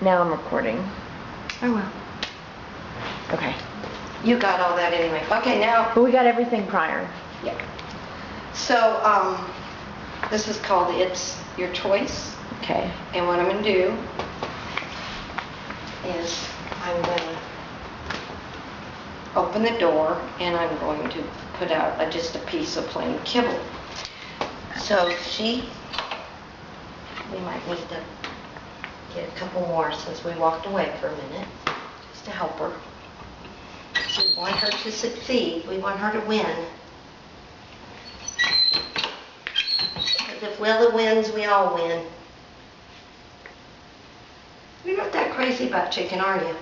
Now I'm recording. Oh well. Okay. You got all that anyway. Okay, now. But we got everything prior. Yeah. So, this is called It's Your Choice. Okay. And what I'm going to do is I'm going to open the door and I'm going to put out just a piece of plain kibble. So we might need to get a couple more since we walked away for a minute, just to help her. We want her to succeed. We want her to win. Because if Willa wins, we all win. You're not that crazy about chicken, are you?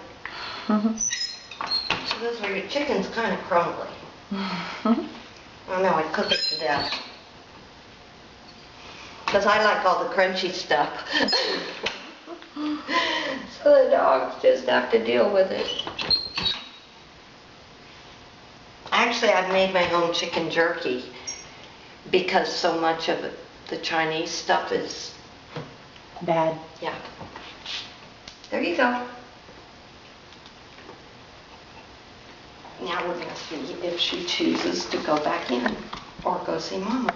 So those are your chickens kind of crumbly. Oh no, I'd cook it to death. Because I like all the crunchy stuff. So the dogs just have to deal with it. Actually, I've made my own chicken jerky because so much of it, the Chinese stuff is bad. Yeah. There you go. Now we're going to see if she chooses to go back in or go see Mama.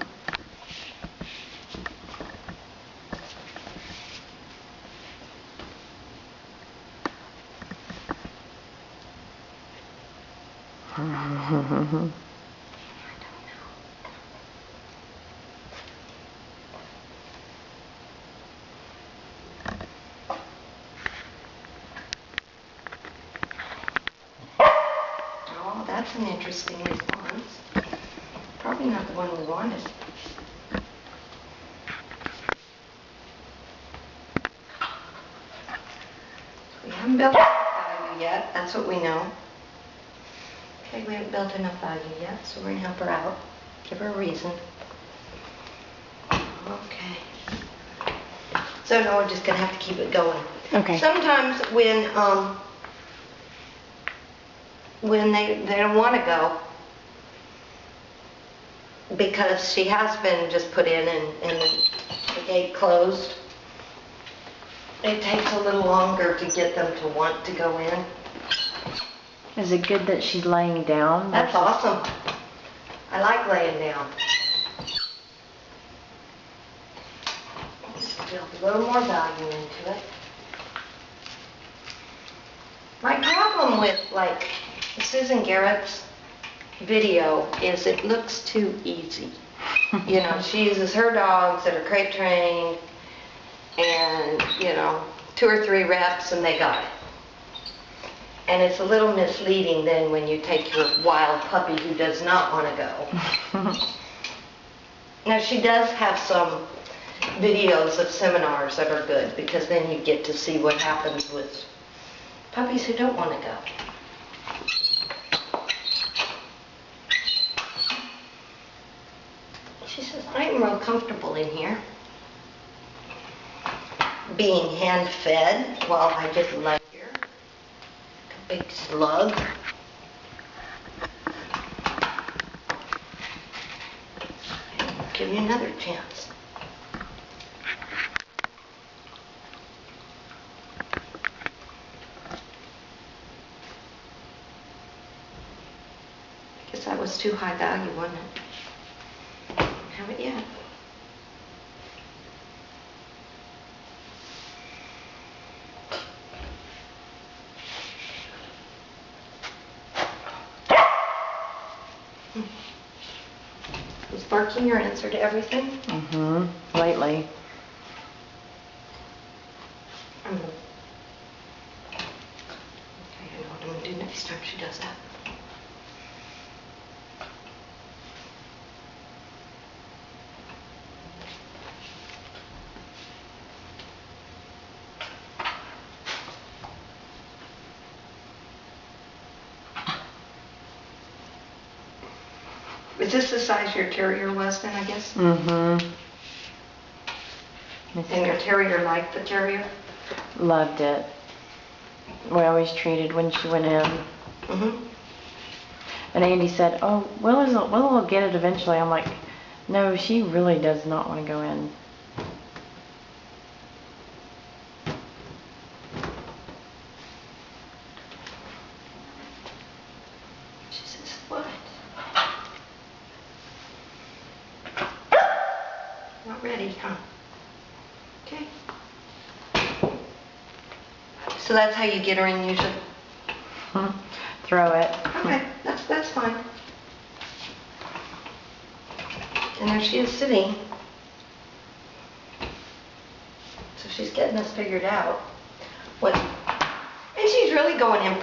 Oh, that's an interesting response. Probably not the one we wanted. We haven't built enough value yet, that's what we know. Okay, we haven't built enough value yet, so we're going to help her out. Give her a reason. Okay. So now we're just going to have to keep it going. Okay. Sometimes when they don't want to go, because she has been just put in and the gate closed, it takes a little longer to get them to want to go in. Is it good that she's laying down? That's awesome. I like laying down. Just build a little more value into it. My problem with like Susan Garrett's video is it looks too easy. You know, she uses her dogs that are crate trained and, you know, 2 or 3 reps and they got it. And it's a little misleading then when you take your wild puppy who does not want to go. Now she does have some videos of seminars that are good because then you get to see what happens with puppies who don't want to go. She says, I'm real comfortable in here being hand fed while I just lay here. A big slug. Give you another chance. I guess that was too high value, wasn't it? Have it yet. Is barking your answer to everything? Mm-hmm. Lately. Okay, I know what I'm going to do next time she does that. Is this the size your terrier was then, I guess? Mm-hmm. And your terrier liked the terrier? Loved it. We always treated when she went in. Mm-hmm. And Andy said, oh, Willa will get it eventually. I'm like, no, she really does not want to go in. ready, huh? Okay. So that's how you get her in usually? Throw it. Okay, that's fine. And there she is sitting. So she's getting this figured out. And she's really going in,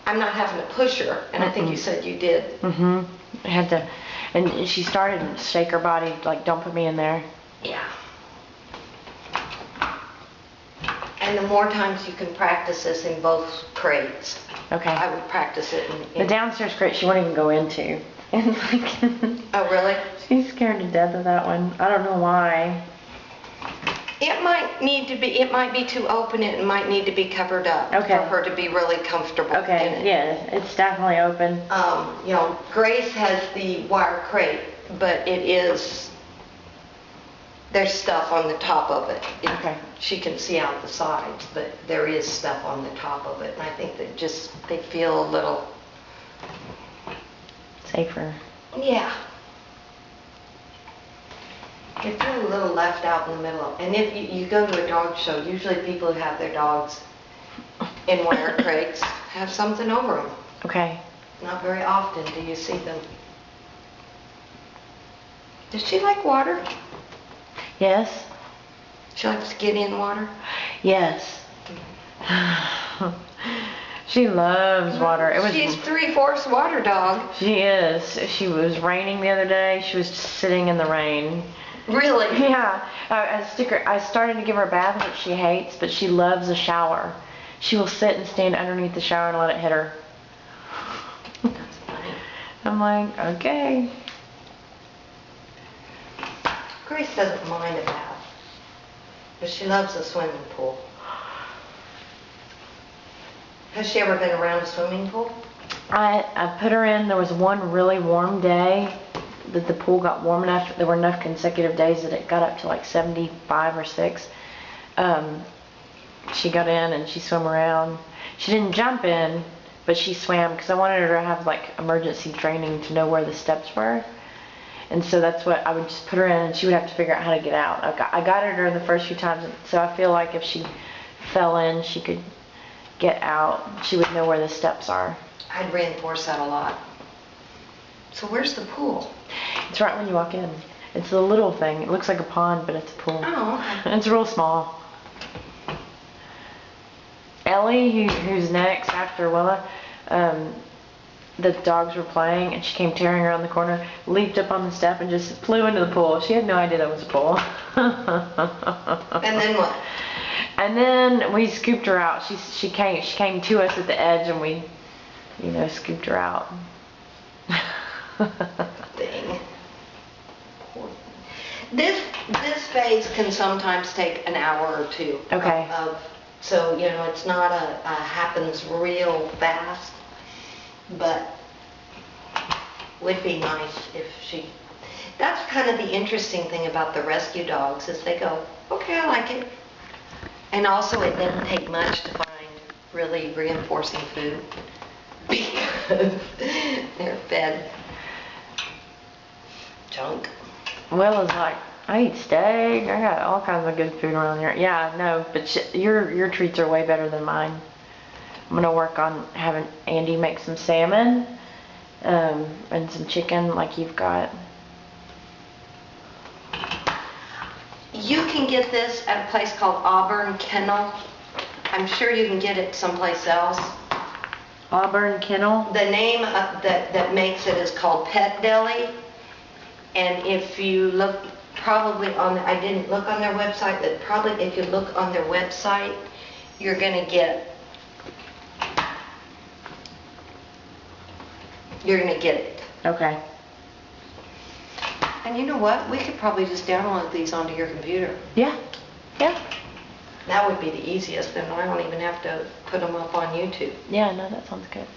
I'm not having to push her, and I think you said you did. I had to, and she started to shake her body, like, don't put me in there. Yeah. And the more times you can practice this in both crates. Okay. I would practice it in The downstairs crate she won't even go into. And like, Oh, really? she's scared to death of that one. I don't know why. It might be too open, it might need to be covered up Okay. for her to be really comfortable Okay, in it. yeah, it's definitely open. You know, Grace has the wire crate, but there's stuff on the top of it. Okay. She can see out the sides, but there is stuff on the top of it, and I think that they feel a little, Safer. yeah. They feel a little left out in the middle. And if you go to a dog show, usually people who have their dogs in wire crates have something over them. Okay. Not very often do you see them. Does she like water? Yes. She likes to get in water? Yes. She loves water. She's 3/4 water dog. She is. She was raining the other day. She was just sitting in the rain. Really? Yeah. I started to give her a bath, which she hates, but she loves a shower. She will sit and stand underneath the shower and let it hit her. That's funny. I'm like, okay. Grace doesn't mind a bath, but she loves a swimming pool. Has she ever been around a swimming pool? I put her in, there was one really warm day that the pool got warm enough, there were enough consecutive days that it got up to like 75 or 6. She got in and she swam around. She didn't jump in, but she swam because I wanted her to have like emergency training to know where the steps were. And so that's what I would just put her in, and she would have to figure out how to get out. I guided her the first few times, so I feel like if she fell in, she could get out. She would know where the steps are. I'd reinforce that a lot. So where's the pool? It's right when you walk in. It's a little thing. It looks like a pond, but it's a pool. Oh, okay. It's real small. Ellie, who's next after Willa, the dogs were playing, and she came tearing around the corner, leaped up on the step, and just flew into the pool. She had no idea that was a pool. And then what? And then we scooped her out. She came to us at the edge, and we, scooped her out. Dang. This phase can sometimes take an hour or two. Okay. So, it's not happens real fast, but would be nice if that's kind of the interesting thing about the rescue dogs is they go, okay, I like it. And also it didn't take much to find really reinforcing food because they're fed junk. Willa's like, I eat steak. I got all kinds of good food around here. Yeah, no, but your treats are way better than mine. I'm gonna work on having Andy make some salmon, and some chicken like you've got. You can get this at a place called Auburn Kennel. I'm sure you can get it someplace else. Auburn Kennel? The name that makes it is called Pet Deli. And if you look I didn't look on their website, but probably if you look on their website, you're gonna get it. Okay. And you know what? We could probably just download these onto your computer. Yeah. Yeah. That would be the easiest, then I don't even have to put them up on YouTube. Yeah, no, that sounds good.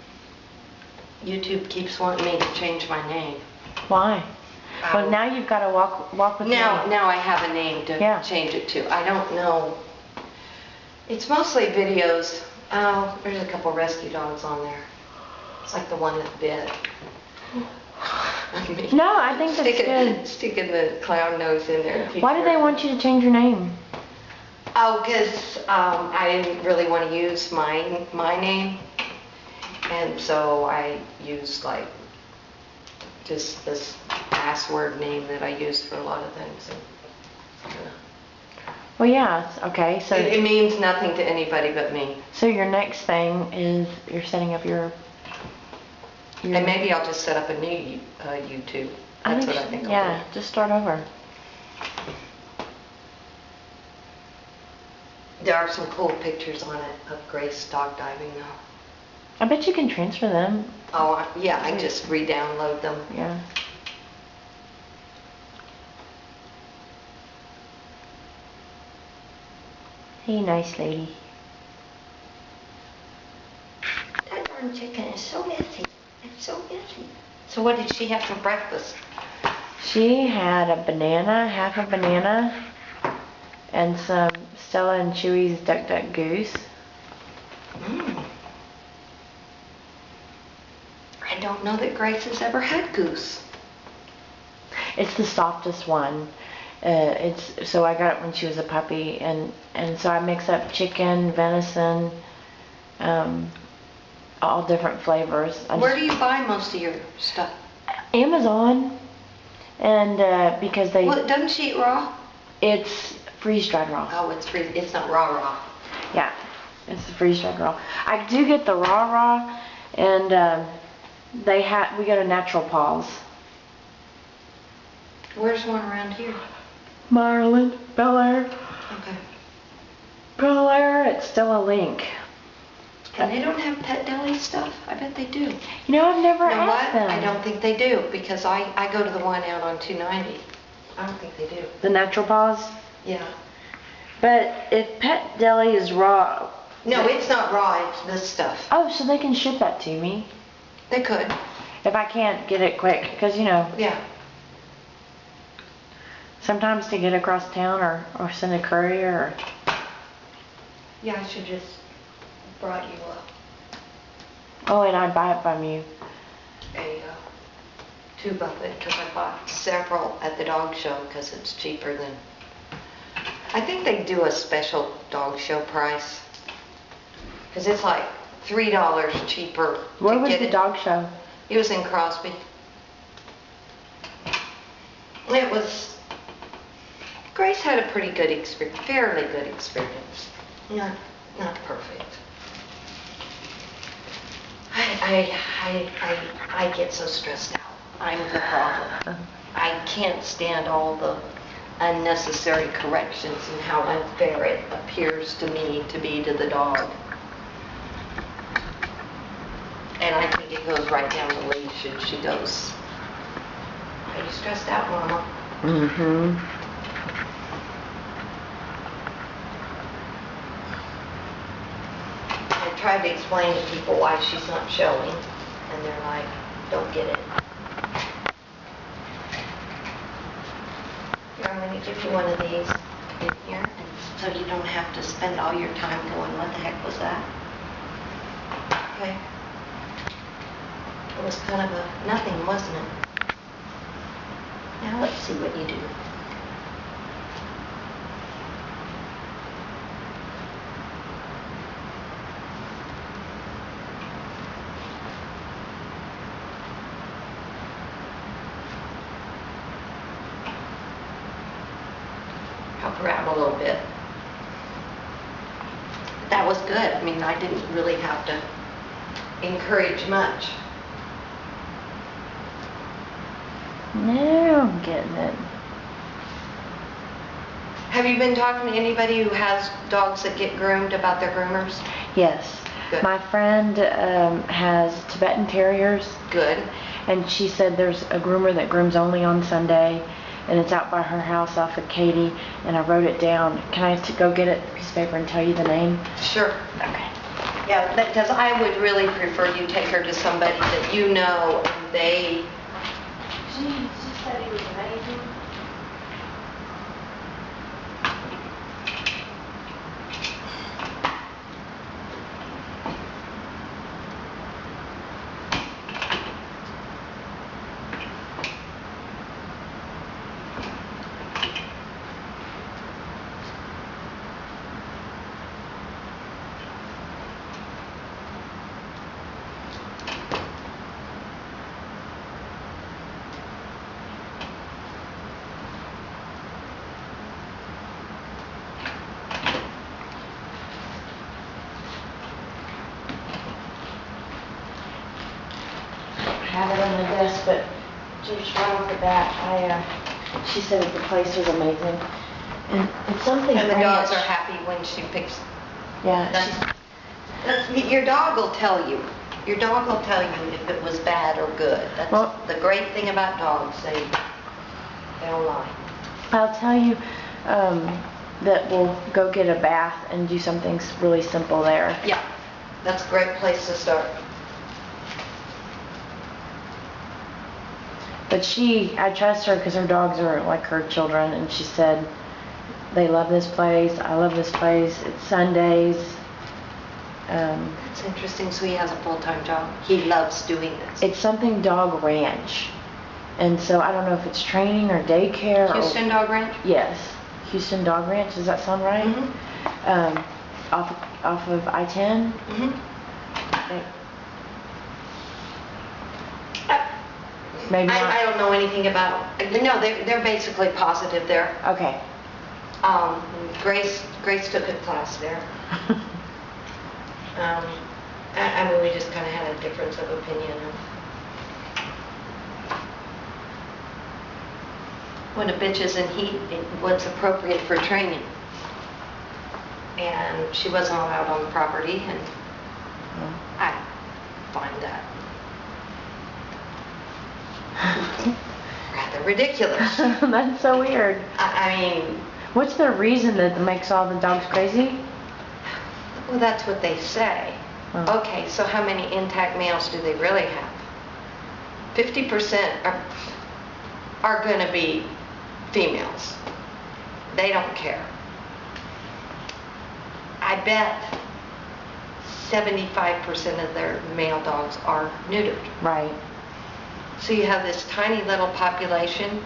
YouTube keeps wanting me to change my name. Why? Well, now you've got to walk with me. Now I have a name to change it to. I don't know. It's mostly videos. Oh, there's a couple rescue dogs on there. It's like the one that bit. on me. No, I think that's good. Sticking the clown nose in there. Why do they want you to change your name? Oh, because I didn't really want to use my name, and so I used like just this password name that I use for a lot of things. And, Well, yeah, okay, so... it means nothing to anybody but me. So your next thing is you're setting up your... And maybe I'll just set up a new YouTube. That's what I think I'll do. Yeah, just start over. There are some cool pictures on it of Grace dog diving though. I bet you can transfer them. Oh, yeah, I just re-download them. Yeah. Hey, nice lady. That darn chicken is so messy. It's so messy. So what did she have for breakfast? She had a banana, half a banana, and some Stella and Chewy's Duck Duck Goose. Mm. I don't know that Grace has ever had goose. It's the softest one. So I got it when she was a puppy, and so I mix up chicken, venison, all different flavors. Where do you buy most of your stuff? Amazon, and because they... Well, doesn't she eat raw? It's freeze-dried raw. Oh, it's not raw. Yeah, it's the freeze-dried raw. I do get the raw, and we go to Natural Paws. Where's one around here? Maryland, Bel Air. Okay. Bel Air, it's still a link. And they don't have Pet Deli stuff? I bet they do. You know, I've never You know asked what? them. I don't think they do, because I go to the one out on 290. I don't think they do. The Natural Paws? Yeah. But if Pet Deli is raw... No, it's not raw, it's this stuff. Oh, so they can ship that to me? They could. If I can't get it quick, because, you know... Yeah. Sometimes to get across town or send a courier or... Yeah, I should just brought you up. Oh, and I'd buy it from you. A tube of it, because I bought several at the dog show because it's cheaper than... I think they do a special dog show price. Because it's like $3 cheaper. Where was the dog show? It was in Crosby. It was... Grace had a pretty good experience, fairly good experience. Not perfect. I get so stressed out. I'm the problem. I can't stand all the unnecessary corrections and how unfair it appears to me to be to the dog. And I think it goes right down the leash and she goes, "Are you stressed out, Mama?" Mm-hmm. I tried to explain to people why she's not showing, and they're like, "Don't get it." Here, I'm going to give you one of these in here, and so you don't have to spend all your time going, "What the heck was that?" Okay. It was kind of a nothing, wasn't it? Now let's see what you do. Help her out a little bit. That was good. I mean, I didn't really have to encourage much. Now I'm getting it. Have you been talking to anybody who has dogs that get groomed about their groomers? Yes. Good. My friend has Tibetan Terriers. Good. And she said there's a groomer that grooms only on Sunday, and it's out by her house off of Katy, and I wrote it down. Can I go get it, piece of paper, and tell you the name? Sure. Okay. Yeah, because I would really prefer you take her to somebody that you know and they... She said he was amazing. have it on my desk, but just right off the bat, she said that the place was amazing. And it's something And the dogs ranch. are happy when she picks. Yeah. Your dog will tell you. Your dog will tell you if it was bad or good. That's the great thing about dogs. They don't lie. I'll tell you that we'll go get a bath and do something really simple there. Yeah, that's a great place to start. But I trust her because her dogs are like her children, and she said they love this place. I love this place. It's Sundays. That's interesting. So he has a full-time job. He loves doing this. It's something dog ranch, and so I don't know if it's training or daycare. Houston Dog Ranch? Yes, Houston Dog Ranch. Does that sound right? Mm-hmm. Off of I-10. Mm-hmm. Maybe not. I don't know anything about. No, they're basically positive there. Okay. Grace took a class there. I mean, we just kind of had a difference of opinion of when a bitch is in heat, what's appropriate for training. And she wasn't allowed on the property, and I find that rather ridiculous. That's so weird. I mean, what's the reason that makes all the dogs crazy? well, that's what they say. Oh. Okay, so how many intact males do they really have? 50% are going to be females. They don't care. I bet 75% of their male dogs are neutered. Right. So you have this tiny little population.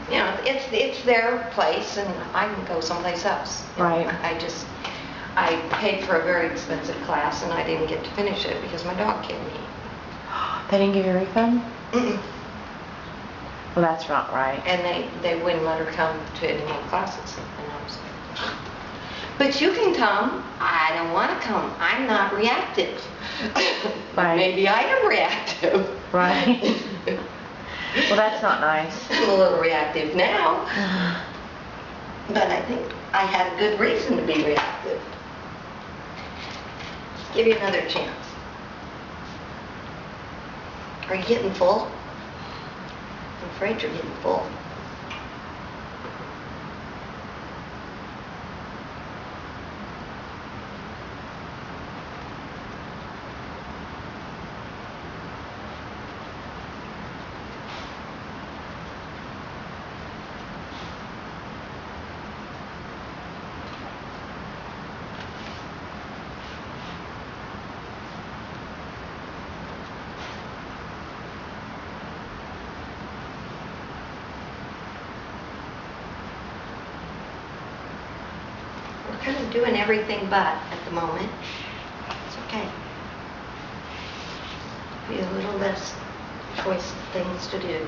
You know, it's their place, and I can go someplace else. Right. I paid for a very expensive class, and I didn't get to finish it because my dog kicked me. They didn't give you a refund? Mm-mm. Well, that's not right. And they wouldn't let her come to any more classes. And I was like, but you can come. I don't want to come. I'm not reactive. Right. Maybe I am reactive. Right. Well, that's not nice. I'm a little reactive now. But I think I had a good reason to be reactive. Give you another chance. Are you getting full? I'm afraid you're getting full. We're kind of doing everything but at the moment. It's okay. Be a little less choice of things to do.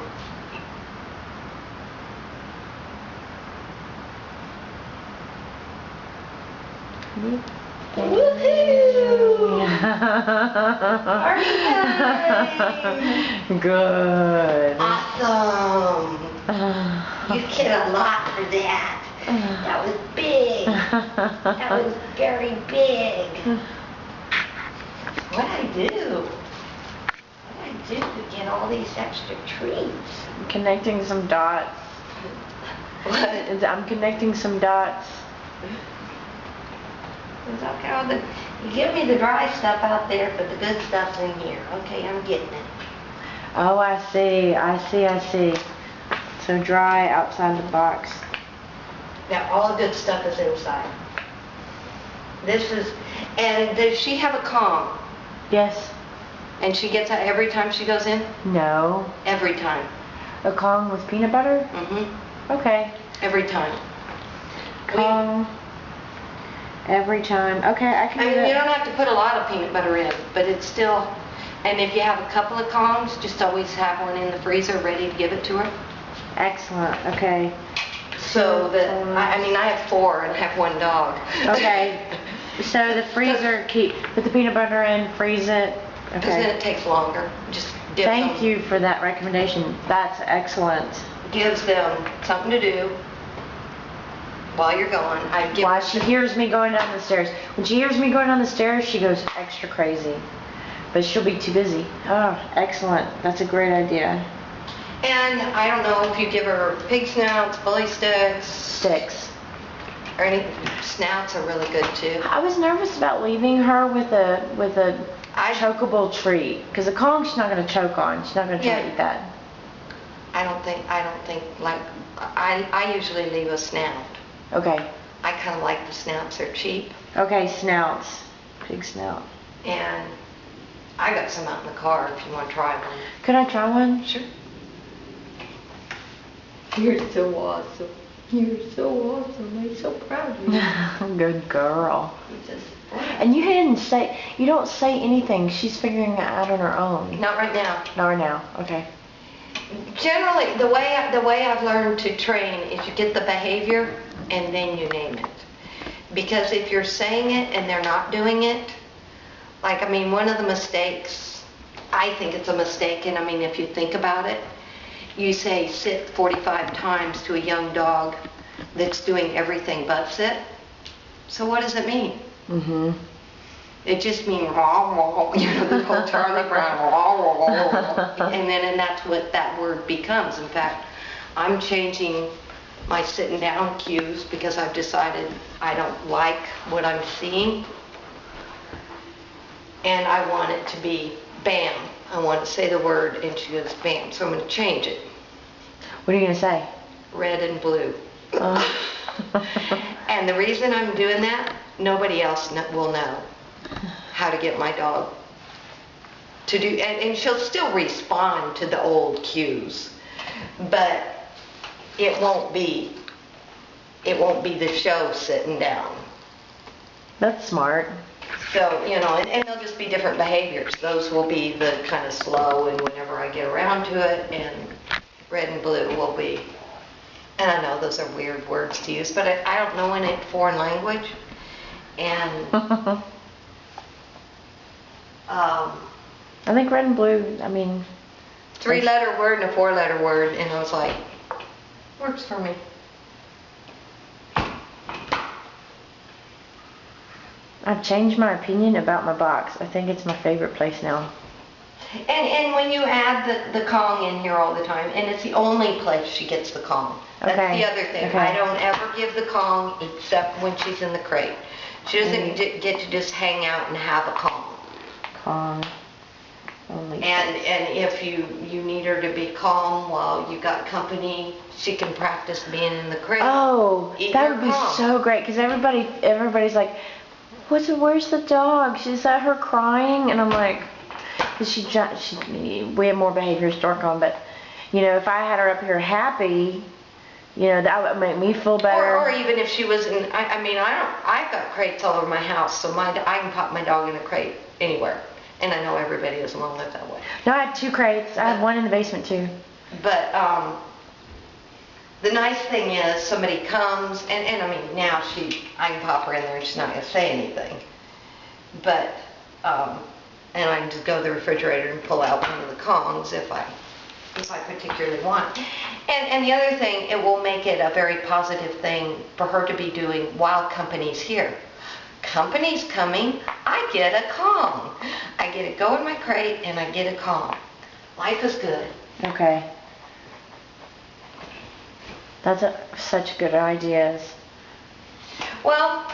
Woohoo! Party time! Good. Awesome! You get a lot for that. That was big. That was very big. What'd I do? What did I do to get all these extra treats? Connecting some dots. What? I'm connecting some dots. It's okay. You give me the dry stuff out there, but the good stuff's in here. Okay, I'm getting it. Oh, I see. So dry outside the box. Now, all the good stuff is inside. And does she have a Kong? Yes. And she gets that every time she goes in? No. Every time. A Kong with peanut butter? Mm-hmm. Okay. Every time. Kong. Every time. Okay, I can do I mean, that. you don't have to put a lot of peanut butter in, but it's still, and if you have a couple of Kongs, just always have one in the freezer ready to give it to her. Excellent. Okay. So that, I mean, I have 4 and I have 1 dog. Okay. So the freezer, put the peanut butter in, freeze it. Because then Okay. it takes longer. Just gives Thank them, you for that recommendation. That's excellent. gives them something to do while you're gone. I give Why she hears me going down the stairs. When she hears me going down the stairs, she goes extra crazy. But she'll be too busy. Oh, excellent. That's a great idea. And I don't know if you give her pig snouts, bully sticks, Sticks. or any snouts are really good too. I was nervous about leaving her with a I chokeable treat, because a Kong she's not going to choke on. She's not going to try to Yeah. eat that. I don't think like I usually leave a snout. Okay. I kind of like the snouts. They're cheap, Okay, snouts. Pig snout. and I got some out in the car if you want to try one. Could I try one? Sure. You're so awesome. You're so awesome. I'm so proud of you. Good girl. You just, And you don't say anything. She's figuring it out on her own. not right now. Not right now. Okay. Generally, the way I've learned to train is you get the behavior and then you name it. Because if you're saying it and they're not doing it, like, I mean, one of the mistakes, I think it's a mistake, and I mean, if you think about it, you say sit 45 times to a young dog that's doing everything but sit. So what does it mean? Mm-hmm. It just means raw, raw, you know, the whole Charlie Brown, raw, raw, raw. And that's what that word becomes. In fact, I'm changing my sitting down cues because I've decided I don't like what I'm seeing. And I want it to be bam. I want to say the word and she goes bam. So I'm going to change it. What are you going to say? Red and blue. Oh. And the reason I'm doing that, nobody else will know how to get my dog to do, and she'll still respond to the old cues, but it won't be the show sitting down. That's smart. So, you know, and they'll just be different behaviors. Those will be the kind of slow and whenever I get around to it, and red and blue will be, and I know those are weird words to use, but I don't know any foreign language. And I think red and blue, I mean... 3-letter word and a 4-letter word, and I was like, works for me. I've changed my opinion about my box. I think it's my favorite place now. And when you add the Kong in here all the time, and it's the only place she gets the Kong. That's Okay. the other thing. Okay. I don't ever give the Kong except when she's in the crate. She doesn't get to just hang out and have a Kong. Kong. Only. And if you need her to be calm while you got company, she can practice being in the crate. Oh, Eat that your would be Kong. so great, because everybody's like, where's the dog? Is that her crying? And I'm like, we have more behaviors to work on, but, you know, if I had her up here happy, you know, that would make me feel better. Or even if she was in, I've got crates all over my house, so I can pop my dog in a crate anywhere. And I know everybody doesn't want to live that way. No, I had 2 crates. I have one in the basement too. But the nice thing is somebody comes, and I mean, now I can pop her in there and she's not going to say anything. But, and I can just go to the refrigerator and pull out one of the Kongs if I particularly want. And the other thing, it will make it a very positive thing for her to be doing while company's here. Company's coming, I get a Kong. I get to go in my crate and I get a Kong. Life is good. Okay. That's such good ideas. Well,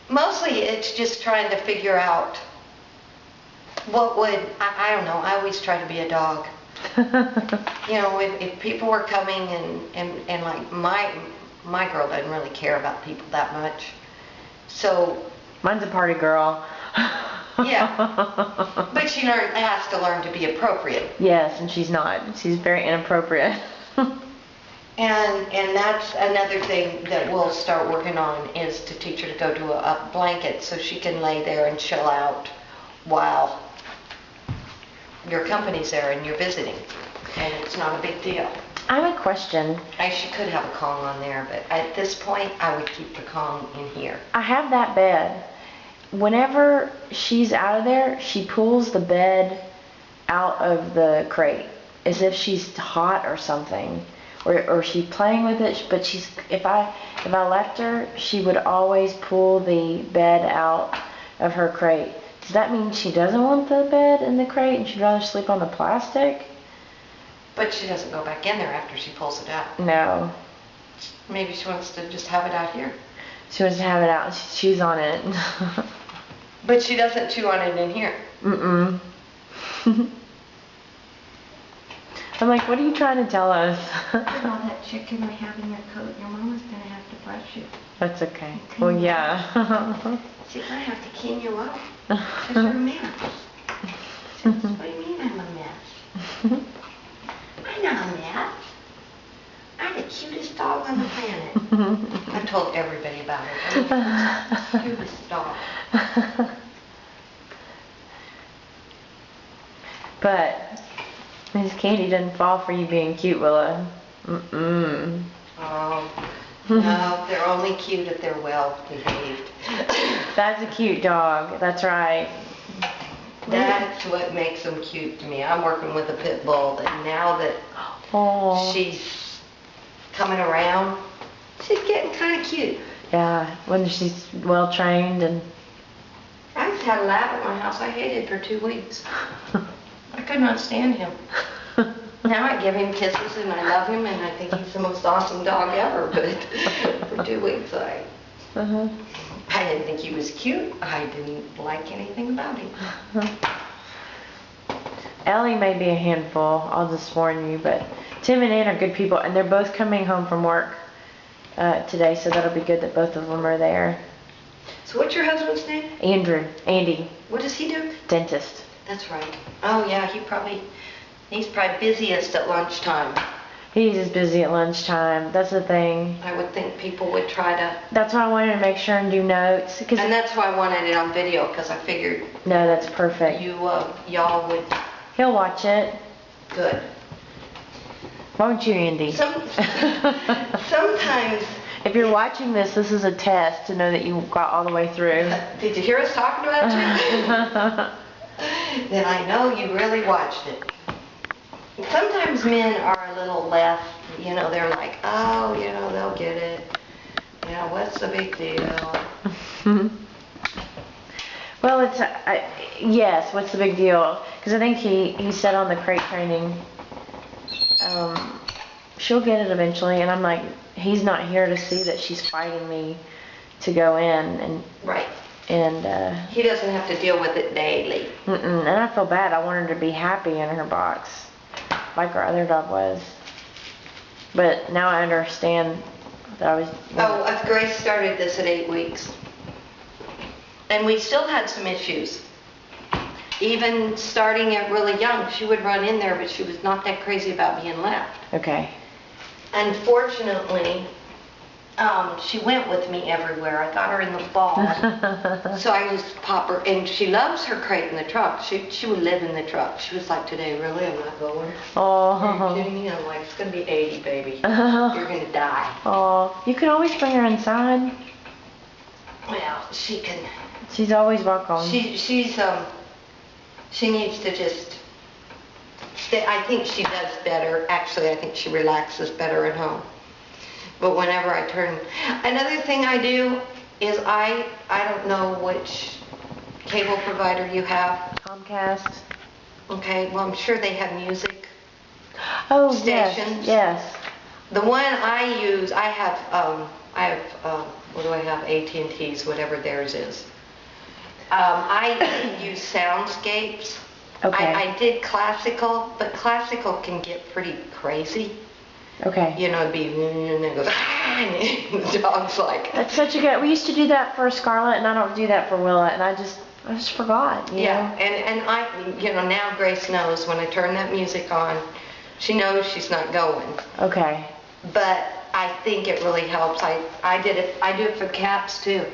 mostly it's just trying to figure out what would, I don't know, I always try to be a dog. You know, if people were coming and like my girl doesn't really care about people that much. So. Mine's a party girl. Yeah. But she has to learn to be appropriate. Yes, and she's not. She's very inappropriate. And that's another thing that we'll start working on is to teach her to go to a blanket so she can lay there and chill out while your company's there and you're visiting. And it's not a big deal. I have a question. She could have a Kong on there, but at this point, I would keep the Kong in here. I have that bed. Whenever she's out of there, she pulls the bed out of the crate as if she's hot or something, or she's playing with it. But if I left her, she would always pull the bed out of her crate. Does that mean she doesn't want the bed in the crate and she'd rather sleep on the plastic? But she doesn't go back in there after she pulls it out. No. Maybe she wants to just have it out here. She wants to have it out and she chews on it. But she doesn't chew on it in here. Mm-mm. I'm like, what are you trying to tell us? Look at all that chicken I have in your coat. Your mama's going to have to brush you. That's okay. Well, yeah. She's going to have to clean you up. Because you're a mess. Says, what do you mean I'm a mess? I'm not a mess. I'm the cutest dog on the planet. I've told everybody about it. I'm the cutest dog. But Miss Candy doesn't fall for you being cute, Willa. Mm-mm. Oh, no, they're only cute if they're well behaved. That's a cute dog. That's right. That's what makes them cute to me. I'm working with a pit bull, and now that she's coming around, she's getting kind of cute. Yeah, when she's well trained and... I just had a lab at my house. I hated for 2 weeks. I could not stand him. Now I give him kisses and I love him and I think he's the most awesome dog ever, but for 2 weeks I didn't think he was cute. I didn't like anything about him. Ellie may be a handful, I'll just warn you, but Tim and Ann are good people and they're both coming home from work today, so that'll be good that both of them are there. So what's your husband's name? Andy. What does he do? Dentist. That's right. Oh yeah, he's probably busiest at lunchtime. He's as busy at lunchtime. That's the thing. I would think people would try to... That's why I wanted to make sure and do notes. And that's why I wanted it on video, because I figured... No, that's perfect. Y'all would... He'll watch it. Good. Won't you, Andy? Sometimes... If you're watching this, this is a test to know that you got all the way through. Did you hear us talking about you? Then I know you really watched it. Sometimes men are a little less, they're like, oh, they'll get it. What's the big deal? Well, yes, what's the big deal? Because I think he said on the crate training, she'll get it eventually, and I'm like, he's not here to see that she's fighting me to go in, and right. And he doesn't have to deal with it daily. And I feel bad. I want her to be happy in her box, like our other dog was. But now I understand that I was... Oh, Grace started this at 8 weeks. And we still had some issues. Even starting it really young, she would run in there, but she was not that crazy about being left. Okay. Unfortunately, she went with me everywhere. I got her in the fall. So I used to pop her, and she loves her crate in the truck. She would live in the truck. She was like, today, really? I'm not going. Oh. Are you kidding me? I'm like, it's going to be 80, baby. You're going to die. Oh, you can always bring her inside. Well, she can. She's always welcome. She needs to just stay. I think she does better. Actually, I think she relaxes better at home. But whenever I turn... Another thing I do is I don't know which cable provider you have. Comcast. Okay, well, I'm sure they have music Yes, stations. yes. The one I use, I have, what do I have? AT&T's, whatever theirs is. I use Soundscapes. Okay. I did classical, but classical can get pretty crazy. Okay. It'd be, and then it goes, and the dog's like... That's such a good... We used to do that for Scarlett, and I don't do that for Willa, and I just forgot, you know? And I, now Grace knows when I turn that music on, she knows she's not going. Okay. But I think it really helps. I do it for cats too.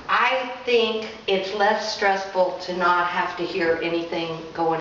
I think it's less stressful to not have to hear anything going